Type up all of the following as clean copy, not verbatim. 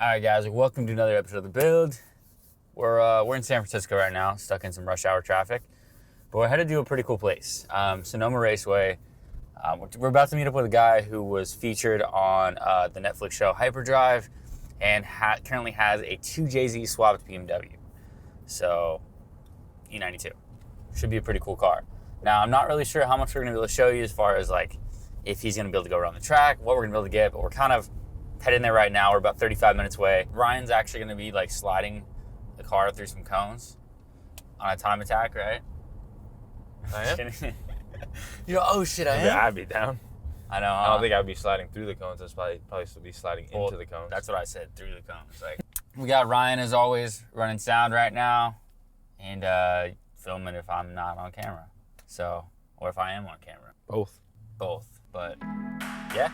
All right, guys, welcome to another episode of The Build. We're in San Francisco right now, stuck in some rush hour traffic, but we're headed to a pretty cool place, Sonoma Raceway. We're about to meet up with a guy who was featured on the Netflix show Hypedrive and currently has a 2JZ swapped BMW. So, E92. Should be a pretty cool car. Now, I'm not really sure how much we're going to be able to show you as far as like if he's going to be able to go around the track, what we're going to be able to get, but we're kind of heading there right now. We're about 35 minutes away. Ryan's actually going to be like sliding the car through some cones on a time attack, right? I am? You know, oh shit, I am? Yeah, I'd be down. I know. I don't think I'd be sliding through the cones. I'd probably still be sliding into the cones. That's what I said, through the cones. Like, we got Ryan, as always, running sound right now and filming if I'm not on camera. So, or if I am on camera. Both. Both. But, yeah.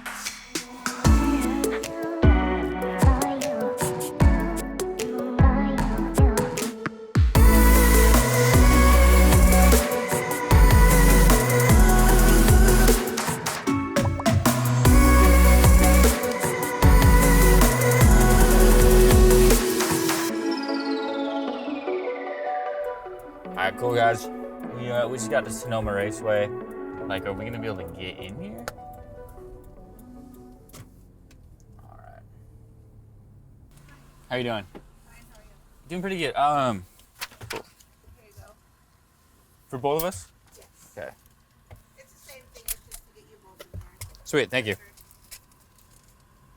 Alright, cool guys. We just got to Sonoma Raceway. Like, are we gonna be able to get in here? Alright. How you doing? Fine, how are you? Doing pretty good. Here you go. For both of us? Yes. Okay. It's the same thing, it's just to get you both in there. Sweet, thank you.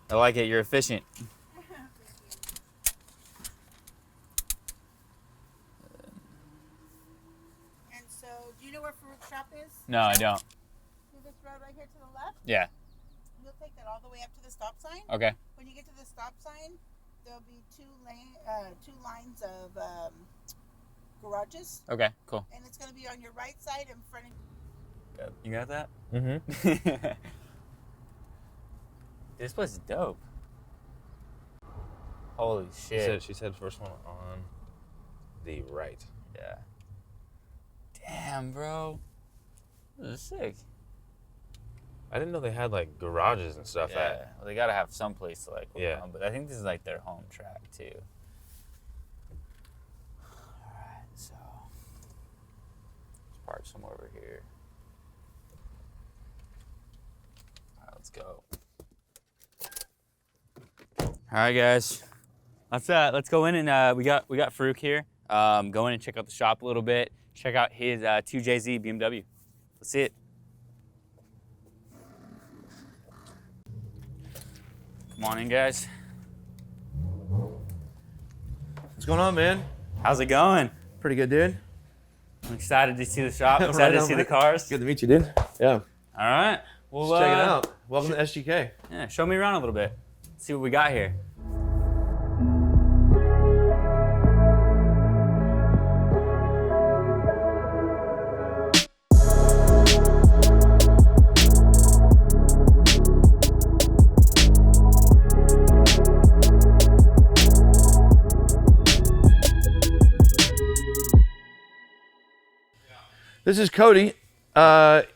I like it, you're efficient. And so, do you know where Furak shop is? No, I don't. See this road right here to the left? Yeah. You'll take that all the way up to the stop sign. Okay. When you get to the stop sign, there'll be two lines of garages. Okay, cool. And it's going to be on your right side in front of You got that? Mm-hmm. This place is dope. Holy shit. She said first one on the right. Yeah. Damn, bro. This is sick. I didn't know they had like garages and stuff Yeah. Well, they gotta have some place to like work Yeah. on, but I think this is like their home track too. Alright, so let's park somewhere over here. Alright, let's go. Alright guys. Let's go in and we got Furak here. Go in and check out the shop a little bit. Check out his 2JZ BMW. Let's see it. Come on in, guys. What's going on, man? How's it going? Pretty good, dude. I'm excited to see the shop. Right Excited to on, see the man. cars. Good to meet you, dude. Yeah. All right. Well, Let's check it out. Welcome to SGK. Yeah, show me around a little bit. See what we got here. This is Cody.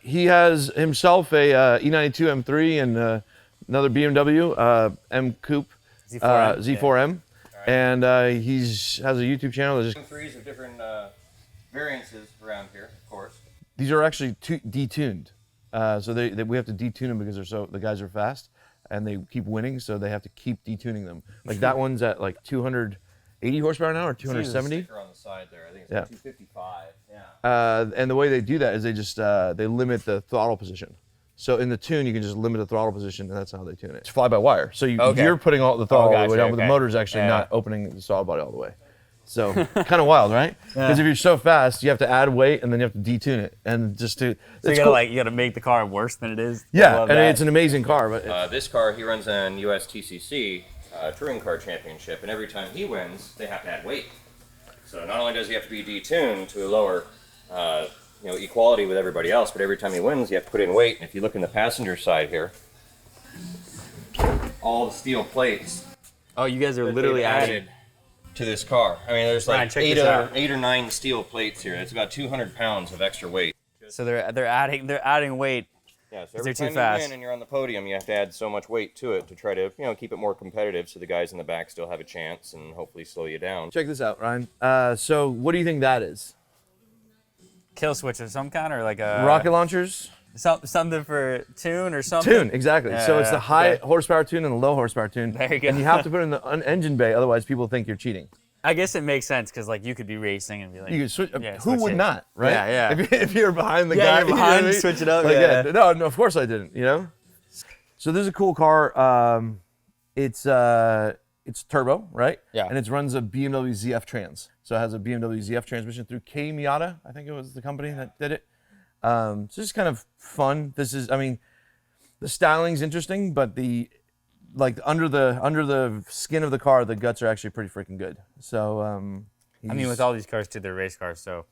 He has himself a E92 M3 and another BMW M Coupe Z4M. Z4M. And he has a YouTube channel. That's just, M3s of different variances around here, of course. these are actually detuned. So we have to detune them because the guys are fast and they keep winning, so they have to keep detuning them. Like that one's at like 280 horsepower now or 270. Sticker on the side there. I think it's Yeah. like 255. Yeah. And the way they do that is they just they limit the throttle position. So in the tune, you can just limit the throttle position, and that's how they tune it. It's fly by wire. So you're putting all the throttle all the way down, but the motor's actually not opening the throttle body all the way. So kind of wild, right? Because if you're so fast, you have to add weight, and then you have to detune it, and just to. So you gotta make the car worse than it is. Yeah, and it's an amazing car, but This car, he runs an US TCC Touring Car Championship, and every time he wins, they have to add weight. So not only does he have to be detuned to a lower equality with everybody else, but every time he wins, you have to put in weight. And if you look in the passenger side here, all the steel plates. Oh, you guys are literally added to this car. I mean, there's Ryan, like check eight this out. or nine steel plates here. It's about 200 pounds of extra weight. So they're adding weight Yeah, so they're every too time fast. you win and you're on the podium, you have to add so much weight to it to try to, keep it more competitive so the guys in the back still have a chance and hopefully slow you down. Check this out, Ryan. So what do you think that is? Kill switch of some kind, or like a Rocket launchers? something for tune or something. Tune, exactly. So it's the high okay. horsepower tune and the low horsepower tune. There you go. And you have to put it in the engine bay, otherwise people think you're cheating. I guess it makes sense because like you could be racing and be like, You could switch. Yeah, who switch would it. not, right? Yeah, yeah. If you're behind the Yeah, guy, you're behind, you know what I mean? switch it up, Like, yeah. No, of course I didn't. So this is a cool car. It's turbo, right? Yeah. And it runs a BMW ZF Trans. So it has a BMW ZF transmission through K Miata. I think it was the company that did it. So it's kind of fun. The styling's interesting, but under the skin of the car, the guts are actually pretty freaking good. So I mean, with all these cars too, they're race cars, so.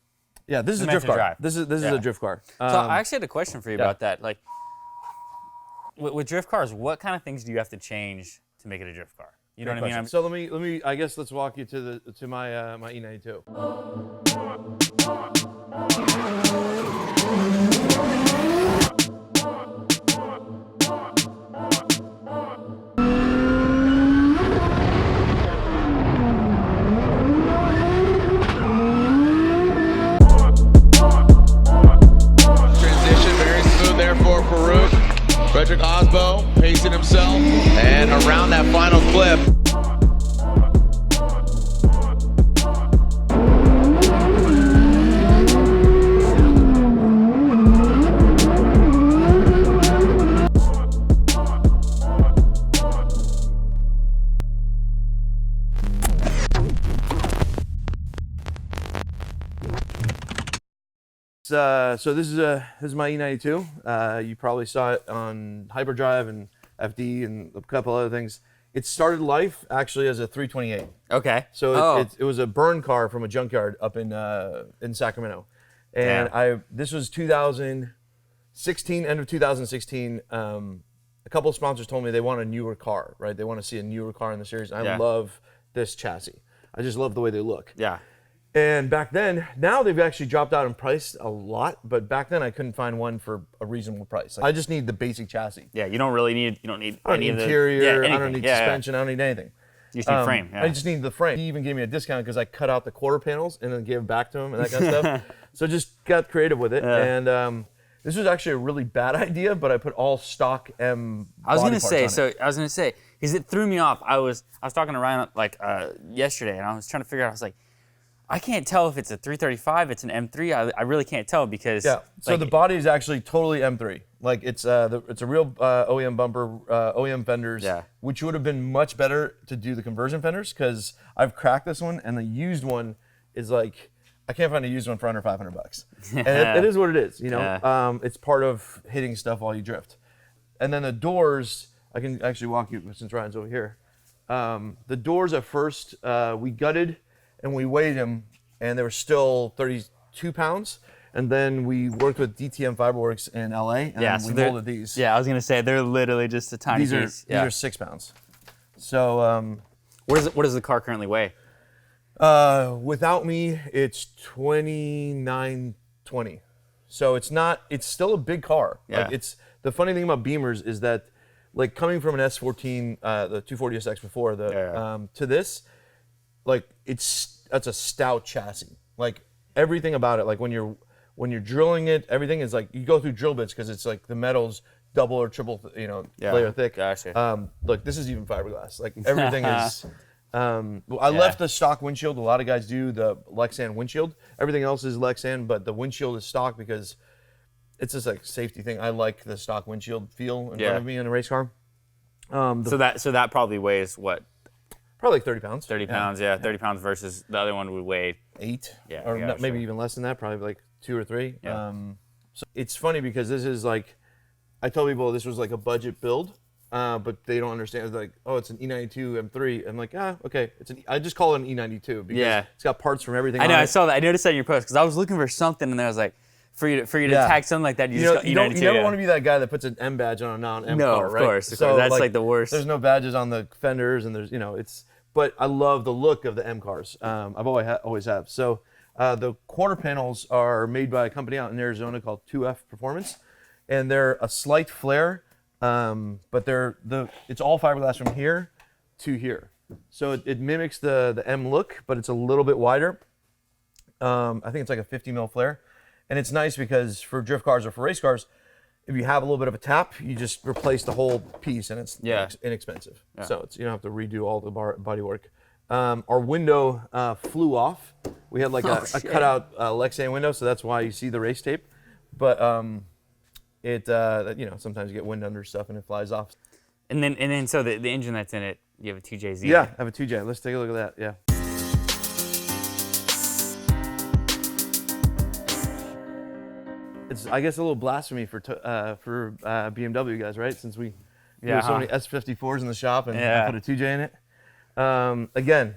yeah, this is a meant drift to car. drive. This is Yeah. a drift car. So I actually had a question for you about that. Like, with drift cars, what kind of things do you have to change to make it a drift car? You know what I mean? So let me. I guess let's walk you to my my E92. Transition very smooth there for Furak. Frederick Osbo pacing himself and around that final clip. So this is my E92. You probably saw it on Hypedrive and FD and a couple other things. It started life actually as a 328. Okay. So it was a burn car from a junkyard up in Sacramento, and this was 2016, end of 2016. A couple of sponsors told me they want a newer car, right? They want to see a newer car in the series. And I love this chassis. I just love the way they look. Yeah. And back then, now they've actually dropped out in price a lot, but back then I couldn't find one for a reasonable price. I just need the basic chassis. Yeah, you don't need I don't need any of the interior, anything. I don't need suspension, I don't need anything. You just need frame. Yeah. I just need the frame. He even gave me a discount because I cut out the quarter panels and then gave it back to him and that kind of stuff. So just got creative with it. And this was actually a really bad idea, but I put all stock M I was body gonna parts on it. because it threw me off. I was talking to Ryan like yesterday, and I was trying to figure out. I was like, I can't tell if it's a 335, it's an M3. I really can't tell because So the body is actually totally M3. Like it's a real OEM bumper, OEM fenders, which would have been much better to do the conversion fenders because I've cracked this one and the used one is like I can't find a used one for under $500. And it is what it is, It's part of hitting stuff while you drift. And then the doors, I can actually walk you since Ryan's over here. The doors at first we gutted. And we weighed them, and they were still 32 pounds. And then we worked with DTM Fiberworks in LA, and we molded these. Yeah, I was gonna say they're literally just a tiny piece. These are 6 pounds. So what does the car currently weigh? without me, it's 2920. So it's still a big car. Yeah. Like the funny thing about Beamers is that, like coming from an S14, the 240SX before to this. Like that's a stout chassis. Like everything about it, like when you're drilling it, everything is like you go through drill bits because it's like the metal's double or triple, layer thick. Gotcha. Look, this is even fiberglass. Like everything is. I left the stock windshield. A lot of guys do the Lexan windshield. Everything else is Lexan, but the windshield is stock because it's just like a safety thing. I like the stock windshield feel in front of me in a race car. So that probably weighs what? Probably like 30 pounds. 30 pounds, yeah. 30 pounds versus the other one would weigh 8. Yeah, or yeah, maybe sure. even less than that, probably like 2 or 3. Yeah. So it's funny because this is like, I tell people this was like a budget build, but they don't understand. It's like, oh, it's an E92 M3. I'm like, okay. I just call it an E92 because it's got parts from everything. I know, on I it. saw that. I noticed that in your post because I was looking for something and I was like, for you to tag something like that, you just got E92. You never want to be that guy that puts an M badge on a non-M car, right? Of course. That's like the worst. There's no badges on the fenders and there's, but I love the look of the M cars. I've always have. So the quarter panels are made by a company out in Arizona called 2F Performance. and they're a slight flare, but it's all fiberglass from here to here. So it mimics the M look, but it's a little bit wider. I think it's like a 50 mil flare. And it's nice because for drift cars or for race cars, if you have a little bit of a tap, you just replace the whole piece and it's inexpensive. Yeah. So you don't have to redo all the body work. Our window flew off. We had like a cutout Lexan window, so that's why you see the race tape. But sometimes you get wind under stuff and it flies off. And then so the engine that's in it, you have a 2JZ. Yeah, I have a 2J. Let's take a look at that. Yeah. It's, I guess, a little blasphemy for BMW guys, right? Since we have so many S54s in the shop and I put a 2J in it. Again,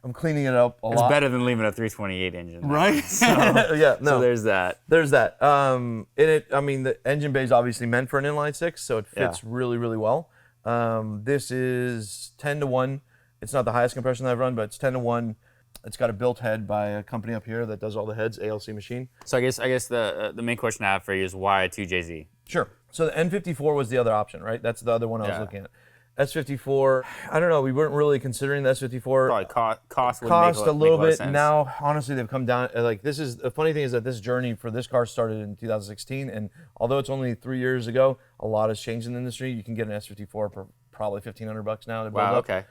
I'm cleaning it up a lot. It's better than leaving a 328 engine. Right? So, yeah, no. So there's that. There's that. The engine bay is obviously meant for an inline six, so it fits really, really well. This is 10-1. It's not the highest compression that I've run, but it's 10-1. It's got a built head by a company up here that does all the heads, ALC machine. So I guess the main question I have for you is why a 2JZ? Sure. So the N54 was the other option, right? That's the other one I was looking at. S54, I don't know. We weren't really considering the S54. Probably cost a little bit. Sense. Now, honestly, they've come down. Like the funny thing is that this journey for this car started in 2016, and although it's only 3 years ago, a lot has changed in the industry. You can get an S54 for probably $1,500 now to build up. Okay.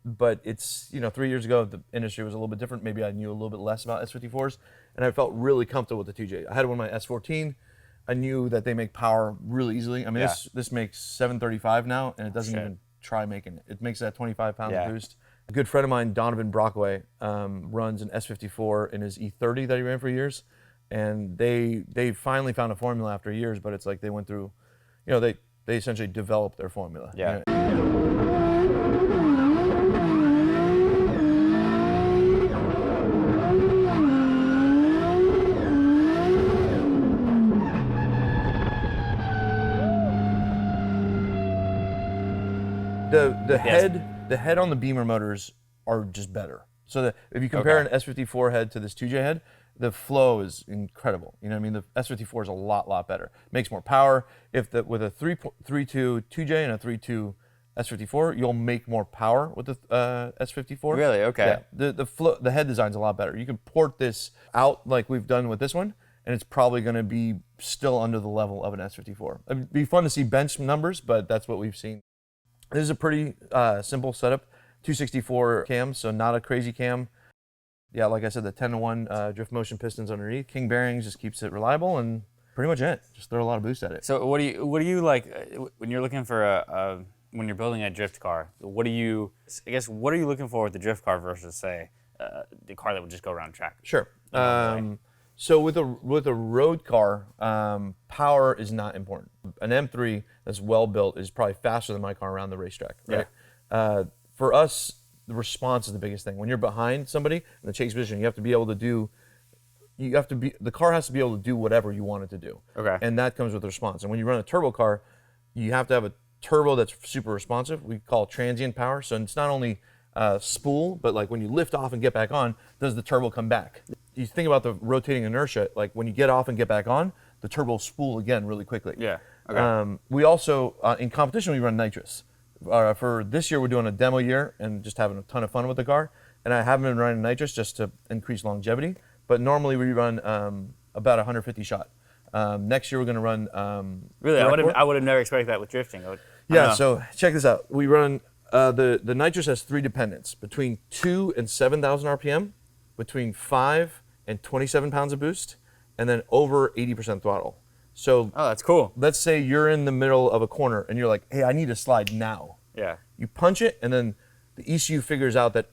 But it's 3 years ago the industry was a little bit different. Maybe I knew a little bit less about S54s, and I felt really comfortable with the 2J. I had one of my S14. I knew that they make power really easily. I mean, this makes 735 now, and it doesn't even try making it. It makes that 25-pound boost. A good friend of mine, Donovan Brockway, runs an S54 in his E30 that he ran for years, and they finally found a formula after years. But it's like they went through, they essentially developed their formula. Yeah. The head on the Beamer motors are just better. So if you compare an S54 head to this 2J head, the flow is incredible. You know what I mean? The S54 is a lot better. Makes more power. With a 3.32 2J and a 3.2 S54, you'll make more power with the S54. Really? Okay. Yeah. The head design's a lot better. You can port this out like we've done with this one, and it's probably going to be still under the level of an S54. It'd be fun to see bench numbers, but that's what we've seen. This is a pretty simple setup, 264 cam, so not a crazy cam. Yeah, like I said, the 10-1 drift motion pistons underneath. King bearings just keeps it reliable, and pretty much it. Just throw a lot of boost at it. So what do you like when you're looking for when you're building a drift car? What are you looking for with the drift car versus say the car that would just go around track? Sure. So with a road car, power is not important. An M3 that's well built is probably faster than my car around the racetrack, right? Yeah. For us, the response is the biggest thing. When you're behind somebody in the chase position, the car has to be able to do whatever you want it to do. Okay. And that comes with response. And when you run a turbo car, you have to have a turbo that's super responsive. We call it transient power. So it's not only spool, but like when you lift off and get back on, does the turbo come back? You think about the rotating inertia, like when you get off and get back on, the turbo will spool again really quickly. Yeah. Okay. We also, in competition, we run Nitrous. For this year, we're doing a demo year and just having a ton of fun with the car. And I haven't been running Nitrous just to increase longevity, but normally we run about 150 shot. Next year, we're going to run... Really? I would have never expected that with drifting. So check this out. We run... The Nitrous has 3 dependents, between 2 and 7,000 RPM, between 5 and 27 pounds of boost, and then over 80% throttle. So that's cool. Let's say you're in the middle of a corner and you're like, hey, I need to slide now. Yeah. You punch it, and then the ECU figures out that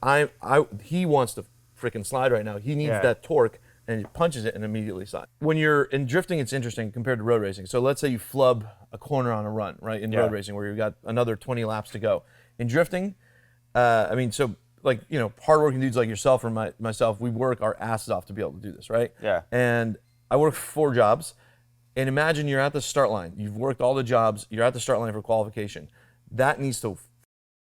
he wants to freaking slide right now. He needs that torque, and he punches it and immediately slides. When you're in drifting, it's interesting compared to road racing. So let's say you flub a corner on a run, right, in road racing where you've got another 20 laps to go. In drifting, hardworking dudes like yourself or myself, we work our asses off to be able to do this, right? Yeah. And I work 4 jobs, and imagine you're at the start line. You've worked all the jobs. You're at the start line for qualification. That needs to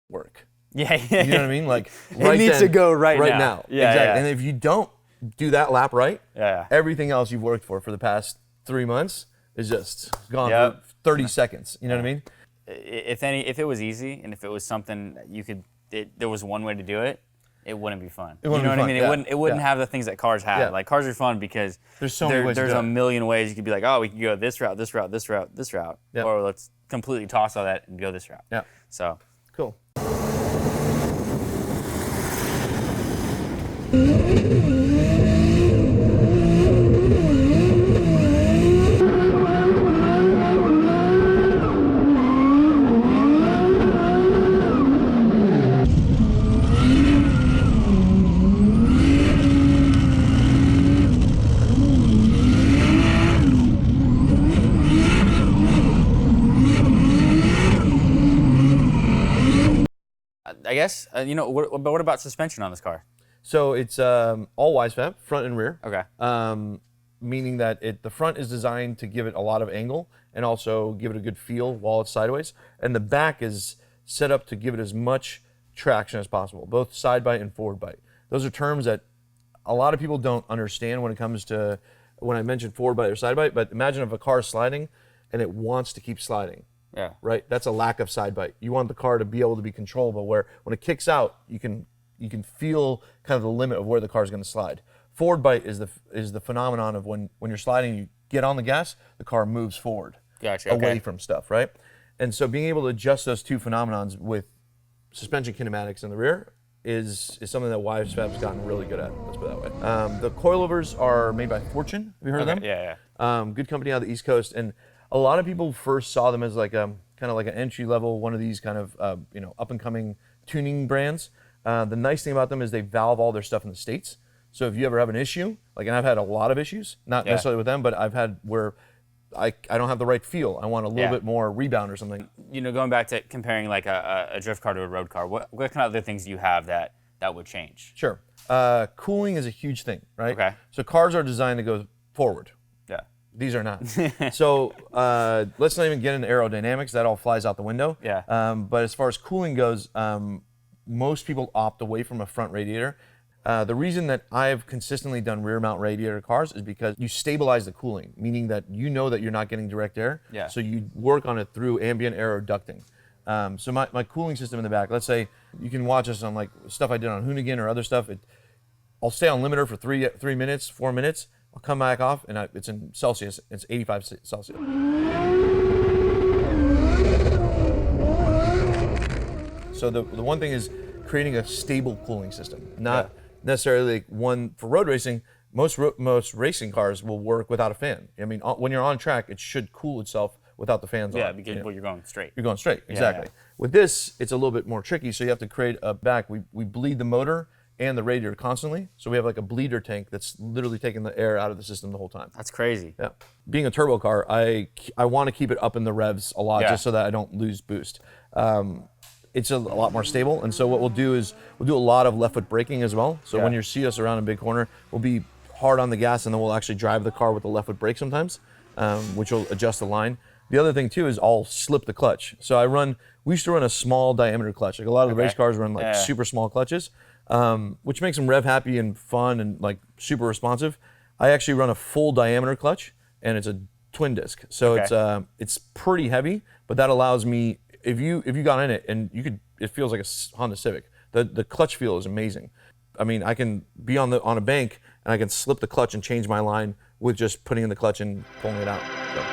work. Yeah. You know what I mean? Like it needs to go right now. Yeah. Exactly. Yeah. And if you don't do that lap right, everything else you've worked for the past 3 months is just gone for 30 seconds. You know what I mean? If it was easy and if it was something that you could, there was one way to do it, it wouldn't be fun. It wouldn't you know what I mean? Yeah. It wouldn't have the things that cars have. Yeah. Like cars are fun because there's so many ways there's to a do it. million ways you could be like, oh, we can go this route, this route, this route, this route, or let's completely toss all that and go this route. Yeah. So cool. I guess but what about suspension on this car? So it's all wide front and rear. Okay. Meaning that the front is designed to give it a lot of angle and also give it a good feel while it's sideways. And the back is set up to give it as much traction as possible, both side bite and forward bite. Those are terms that a lot of people don't understand when it comes to when I mention forward bite or side bite, but imagine if a car is sliding and it wants to keep sliding. Yeah. Right? That's a lack of side bite. You want the car to be able to be controllable where when it kicks out, you can feel kind of the limit of where the car is going to slide. Forward bite is the phenomenon of when you're sliding, you get on the gas, the car moves forward. Gotcha. Away from stuff, right? And so being able to adjust those two phenomenons with suspension kinematics in the rear is something that YSFAB's gotten really good at. Let's put it that way. The coilovers are made by Fortune. Have you heard of them? Yeah. Good company out of the East Coast, and a lot of people first saw them as like kind of like an entry level, one of these kind of up and coming tuning brands. The nice thing about them is they valve all their stuff in the States. So if you ever have an issue, and I've had a lot of issues, not necessarily with them, but I've had where I don't have the right feel. I want a little bit more rebound or something. Going back to comparing like a drift car to a road car, what kind of other things do you have that would change? Sure. Cooling is a huge thing, right? Okay. So cars are designed to go forward. Yeah. These are not. So let's not even get into aerodynamics. That all flies out the window. Yeah. But as far as cooling goes, most people opt away from a front radiator. The reason that I've consistently done rear mount radiator cars is because you stabilize the cooling, meaning that you know that you're not getting direct air. Yeah. So you work on it through ambient air or ducting. So my cooling system in the back, let's say you can watch us on like stuff I did on Hoonigan or other stuff. I'll stay on limiter for 3 minutes, 4 minutes. I'll come back off, and it's in Celsius. It's 85 Celsius. So the one thing is creating a stable cooling system, not necessarily one for road racing. Most racing cars will work without a fan. I mean, when you're on track, it should cool itself without the fans on. Yeah, because you're going straight. You're going straight, exactly. Yeah. With this, it's a little bit more tricky, so you have to create a back. We bleed the motor and the radiator constantly, so we have like a bleeder tank that's literally taking the air out of the system the whole time. That's crazy. Yeah. Being a turbo car, I want to keep it up in the revs a lot just so that I don't lose boost. It's a lot more stable, and so what we'll do is we'll do a lot of left foot braking as well. So when you see us around a big corner, we'll be hard on the gas, and then we'll actually drive the car with the left foot brake sometimes, which will adjust the line. The other thing too is I'll slip the clutch. So we used to run a small diameter clutch. Like a lot of the race cars run like super small clutches, which makes them rev happy and fun and like super responsive. I actually run a full diameter clutch, and it's a twin disc. So it's pretty heavy, but that allows me, if you got in it and it feels like a Honda Civic. The clutch feel is amazing. I mean, I can be on a bank and I can slip the clutch and change my line with just putting in the clutch and pulling it out. So.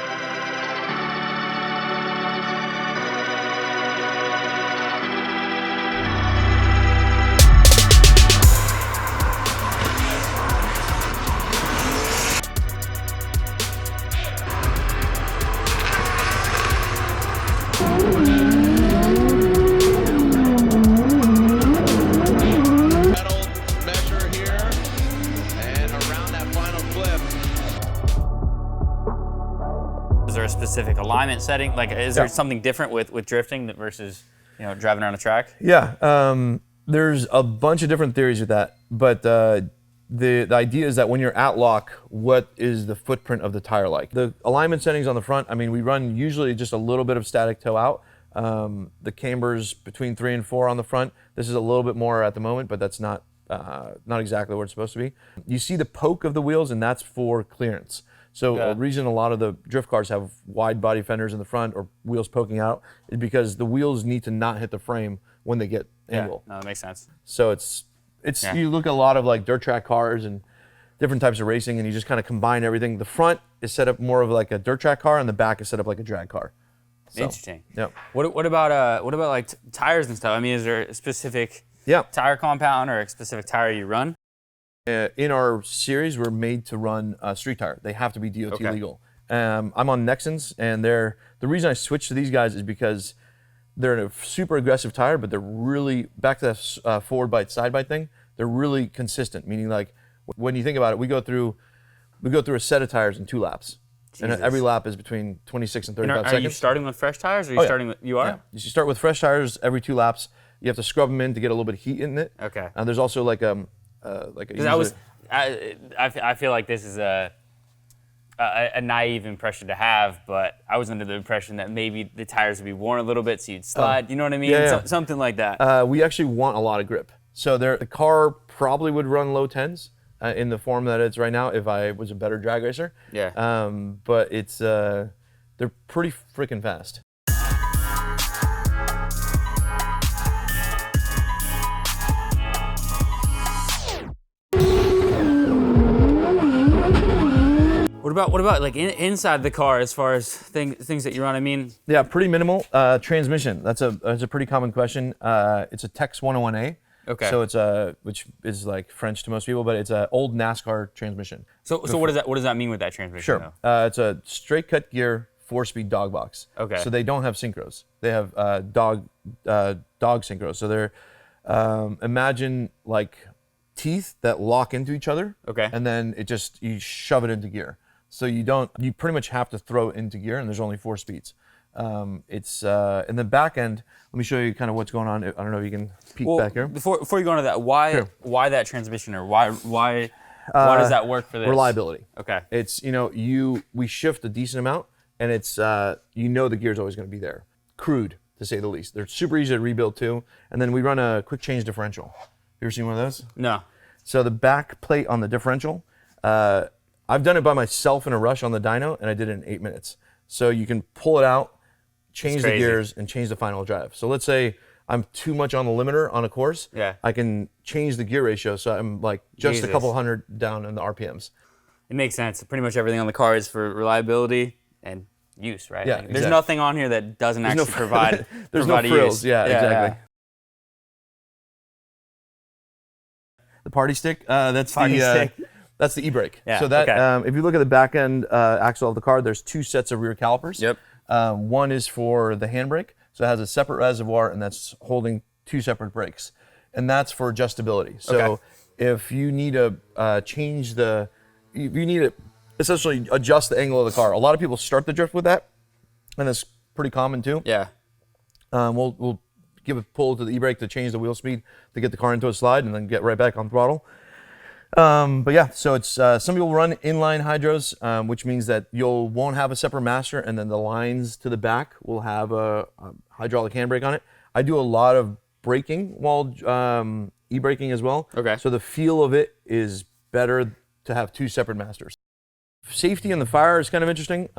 Specific alignment setting? Like, is there something different with drifting versus driving around a track? Yeah, there's a bunch of different theories with that, but the idea is that when you're at lock, what is the footprint of the tire like? The alignment settings on the front, I mean, we run usually just a little bit of static toe out. The camber's between 3 and 4 on the front. This is a little bit more at the moment, but that's not exactly where it's supposed to be. You see the poke of the wheels, and that's for clearance. So the reason a lot of the drift cars have wide body fenders in the front or wheels poking out is because the wheels need to not hit the frame when they get angle. No, that makes sense. So it's you look at a lot of like dirt track cars and different types of racing, and you just kind of combine everything. The front is set up more of like a dirt track car, and the back is set up like a drag car. So, Interesting. Yeah. What about like tires and stuff? I mean, is there a specific tire compound or a specific tire you run? In our series, we're made to run street tire. They have to be DOT legal. I'm on Nexans, and the reason I switched to these guys is because they're a super aggressive tire, but they're really, back to that forward bite, side bite thing, they're really consistent, meaning like when you think about it, we go through a set of tires in 2 laps. Jesus. And every lap is between 26 and 35 seconds. Are you starting with fresh tires, or are you starting with, you are? Yeah. You start with fresh tires every 2 laps. You have to scrub them in to get a little bit of heat in it. Okay. And there's also like a I feel like this is a naive impression to have, but I was under the impression that maybe the tires would be worn a little bit so you'd slide. You know what I mean? Yeah. Something like that. We actually want a lot of grip. So the car probably would run low 10s in the form that it's right now if I was a better drag racer. Yeah. But it's they're pretty freaking fast. What about like inside the car as far as things that you run? I mean, yeah, pretty minimal. Transmission. That's a pretty common question. It's a Tex 101A. Okay. So it's which is like French to most people, but it's an old NASCAR transmission. So what does that mean with that transmission? Sure. It's a straight cut gear 4-speed dog box. Okay. So they don't have synchros. They have dog synchros. So they're imagine like teeth that lock into each other. Okay. And then you shove it into gear. So you pretty much have to throw it into gear, and there's only 4 speeds. It's in the back end. Let me show you kind of what's going on. I don't know if you can peek back here. Before you go into that, why that transmission, or why does that work for this? Reliability. Okay. It's we shift a decent amount, and it's the gear's always going to be there. Crude, to say the least. They're super easy to rebuild too. And then we run a quick change differential. You ever seen one of those? No. So the back plate on the differential, I've done it by myself in a rush on the dyno, and I did it in 8 minutes. So you can pull it out, change the gears, and change the final drive. So let's say I'm too much on the limiter on a course. Yeah. I can change the gear ratio, so I'm like just a couple hundred down in the RPMs. It makes sense. Pretty much everything on the car is for reliability and use, right? Yeah, like, there's nothing on here that doesn't actually provide. There's provide no frills. Use. Yeah, exactly. The party stick. That's the e-brake. Yeah, so that if you look at the back end axle of the car, there's 2 sets of rear calipers. Yep. One is for the handbrake, so it has a separate reservoir, and that's holding 2 separate brakes, and that's for adjustability. So if you need to essentially adjust the angle of the car. A lot of people start the drift with that, and that's pretty common too. Yeah. We'll give a pull to the e-brake to change the wheel speed to get the car into a slide, and then get right back on throttle. But yeah, so it's some people run inline hydros, which means that won't have a separate master, and then the lines to the back will have a hydraulic handbrake on it. I do a lot of braking while e-braking as well. Okay. So the feel of it is better to have 2 separate masters. Safety in the fire is kind of interesting.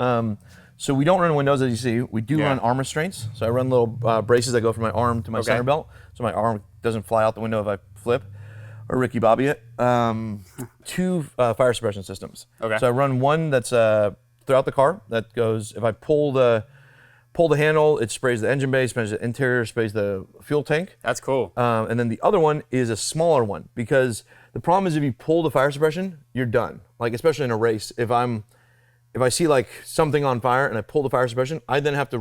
So we don't run windows, as you see. We do run arm restraints. So I run little braces that go from my arm to my center belt, so my arm doesn't fly out the window if I flip or Ricky Bobby it. 2 fire suppression systems. Okay. So I run one that's throughout the car that goes, if I pull the handle, it sprays the engine bay, sprays the interior, sprays the fuel tank. That's cool. And then the other one is a smaller one, because the problem is if you pull the fire suppression, you're done. Like, especially in a race, if I see like something on fire and I pull the fire suppression, I then have to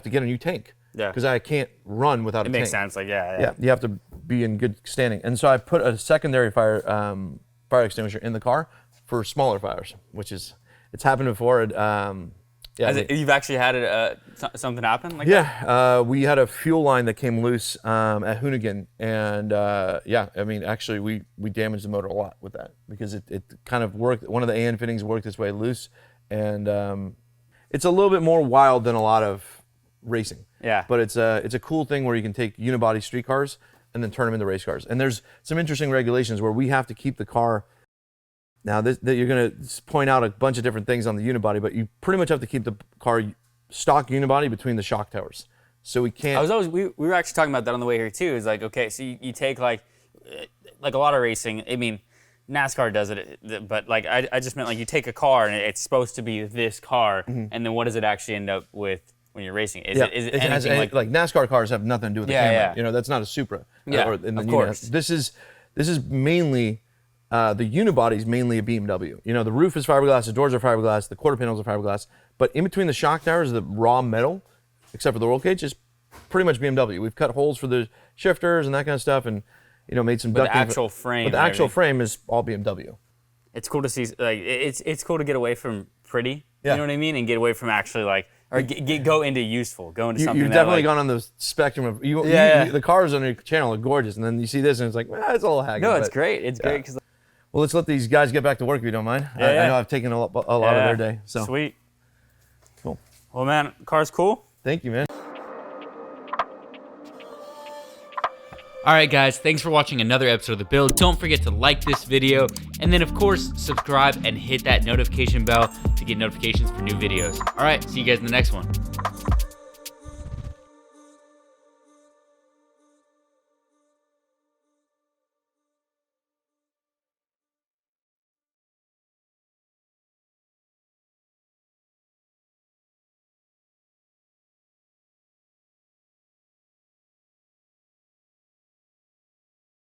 get a new tank. Yeah. Because I can't run without a tank. It makes sense. Like, Yeah, you have to be in good standing. And so I put a secondary fire extinguisher in the car for smaller fires, it's happened before. You've actually had something happen like that? Yeah, we had a fuel line that came loose at Hoonigan, and actually we damaged the motor a lot with that, because it kind of worked. One of the AN fittings worked its way loose, and it's a little bit more wild than a lot of racing. Yeah. But it's a cool thing where you can take unibody street cars and then turn them into race cars. And there's some interesting regulations where we have to keep the car Now, you're going to point out a bunch of different things on the unibody, but you pretty much have to keep the car stock unibody between the shock towers. So we can't. We were actually talking about that on the way here too. It's like, okay, so you take like a lot of racing. I mean, NASCAR does it, but like I just meant like you take a car and it's supposed to be this car, and then what does it actually end up with when you're racing? Is it anything like NASCAR cars have nothing to do with the camera. Yeah. You know, that's not a Supra. Yeah, of course. This is mainly the unibody is mainly a BMW. You know, the roof is fiberglass, the doors are fiberglass, the quarter panels are fiberglass, but in between the shock towers, the raw metal, except for the roll cage, is pretty much BMW. We've cut holes for the shifters and that kind of stuff, and made some ducting. The actual frame. But the actual frame is all BMW. It's cool to see. Like it's cool to get away from pretty. Yeah. You know what I mean, and get away from actually like, or go into useful, go into something. You've definitely gone on the spectrum of the cars on your channel are gorgeous, and then you see this and it's like, it's a little haggard. No, it's great. It's great because. Well, let's let these guys get back to work if you don't mind. I know I've taken a lot of their day. So sweet. Cool. Well, man, car's cool. Thank you, man. All right, guys, thanks for watching another episode of The Build. Don't forget to like this video, and then, of course, subscribe and hit that notification bell to get notifications for new videos. All right, see you guys in the next one.